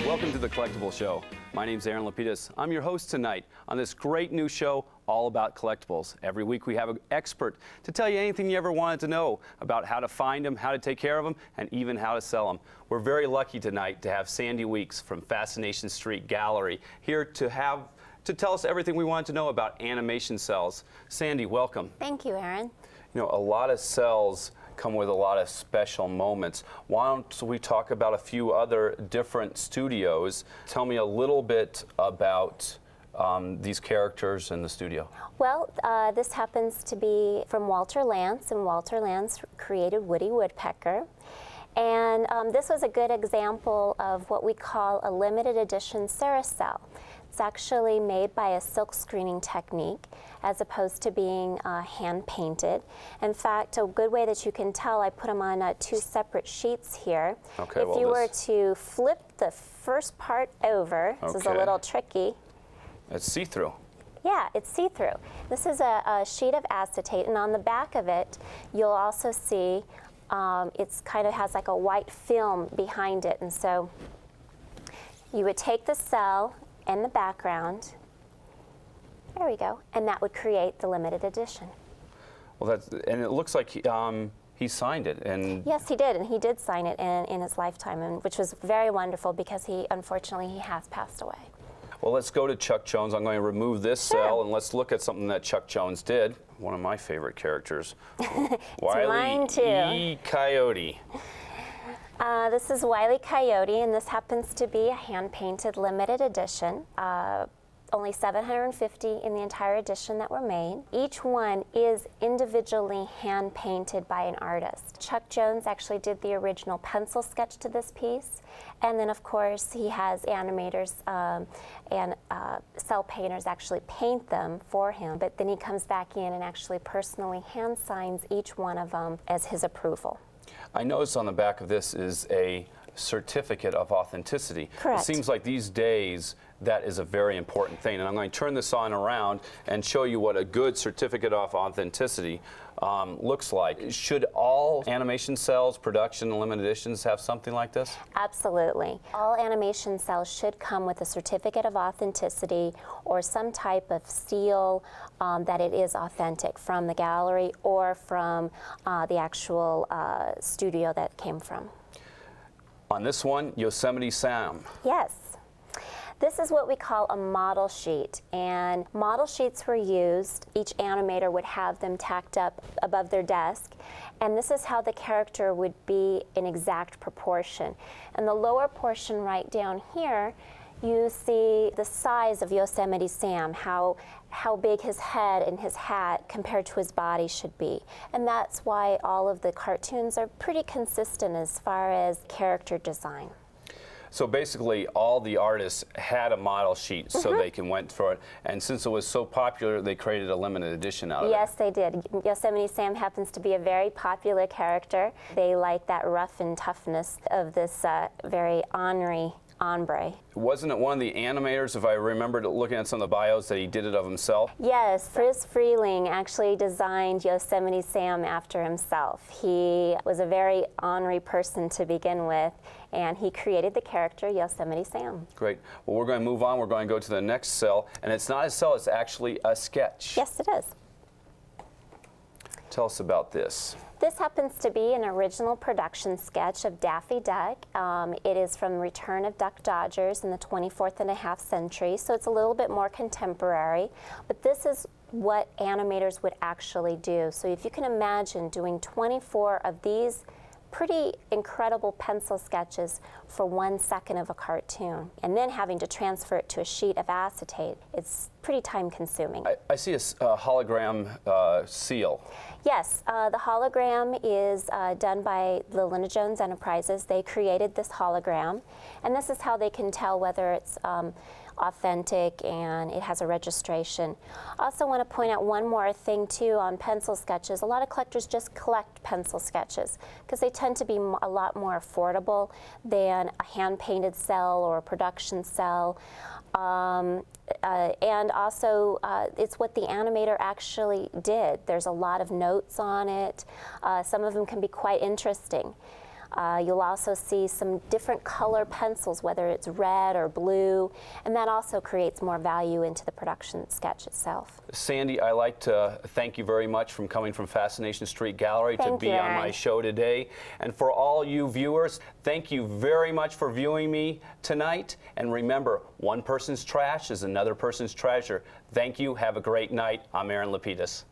Welcome to the Collectibles Show. My name's Aaron LaPedis. I'm your host tonight on this great new show all about collectibles. Every week we have an expert to tell you anything you ever wanted to know about how to find them, how to take care of them, and even how to sell them. We're very lucky tonight to have Sandee Weeks from Fascination St Gallery here to tell us everything we wanted to know about animation cells. Sandee, welcome. Thank you, Aaron. You know, a lot of cells come with a lot of special moments. Why don't we talk about a few other different studios? Tell me a little bit about these characters in the studio. Well, this happens to be from Walter Lantz, and Walter Lantz created Woody Woodpecker. And this was a good example of what we call a limited edition cericel. It's actually made by a silk screening technique as opposed to being hand painted. In fact, a good way that you can tell, I put them on two separate sheets here. Okay, if you were to flip the first part over, this is a little tricky. It's see-through. Yeah, it's see-through. This is a sheet of acetate, and on the back of it, you'll also see it's kind of has like a white film behind it. And so you would take the cell and the background, there we go, and that would create the limited edition. Well, and it looks like he signed it. And yes, he did, and he did sign it in his lifetime, and which was very wonderful because unfortunately he has passed away. Well, let's go to Chuck Jones. I'm going to remove this cell, and let's look at something that Chuck Jones did. One of my favorite characters, Mine too. E. Coyote. This is Wile E. Coyote, and this happens to be a hand-painted limited edition. Only 750 in the entire edition that were made. Each one is individually hand-painted by an artist. Chuck Jones actually did the original pencil sketch to this piece, and then of course he has animators and cell painters actually paint them for him, but then he comes back in and actually personally hand signs each one of them as his approval. I noticed on the back of this is a certificate of authenticity. Correct. It seems like these days that is a very important thing, and I'm going to turn this on around and show you what a good certificate of authenticity looks like. Should all animation cells, production and limited editions have something like this? Absolutely. All animation cells should come with a certificate of authenticity or some type of seal that it is authentic from the gallery or from the actual studio that it came from. On this one, Yosemite Sam. Yes. This is what we call a model sheet, and model sheets were used. Each animator would have them tacked up above their desk, and this is how the character would be in exact proportion. And the lower portion right down here, you see the size of Yosemite Sam, how big his head and his hat compared to his body should be. And that's why all of the cartoons are pretty consistent as far as character design. So basically, all the artists had a model sheet so they went for it. And since it was so popular, they created a limited edition out of it. Yes, they did. Yosemite Sam happens to be a very popular character. They like that rough and toughness of this very ornery ombre. Wasn't it one of the animators, if I remembered looking at some of the bios, that he did it of himself? Yes, Friz Freeling actually designed Yosemite Sam after himself. He was a very ornery person to begin with, and he created the character Yosemite Sam. Great. Well, we're going to move on. We're going to go to the next cell, and it's not a cell, it's actually a sketch. Yes, it is. Tell us about this. This happens to be an original production sketch of Daffy Duck. It is from Return of Duck Dodgers in the 24th and a half century, so it's a little bit more contemporary. But this is what animators would actually do. So if you can imagine doing 24 of these pretty incredible pencil sketches for 1 second of a cartoon, and then having to transfer it to a sheet of acetate, it's pretty time consuming. I see a hologram seal. Yes, the hologram is done by the Lina Jones Enterprises. They created this hologram, and this is how they can tell whether it's authentic and it has a registration. Also want to point out one more thing too on pencil sketches. A lot of collectors just collect pencil sketches because they tend to be a lot more affordable than a hand-painted cell or a production cell. And also, it's what the animator actually did. There's a lot of notes on it. Some of them can be quite interesting. You'll also see some different color pencils, whether it's red or blue, and that also creates more value into the production sketch itself. Sandee, I'd like to thank you very much for coming from Fascination Street Gallery to be on my show today. And for all you viewers, thank you very much for viewing me tonight. And remember, one person's trash is another person's treasure. Thank you. Have a great night. I'm Aaron LaPedis.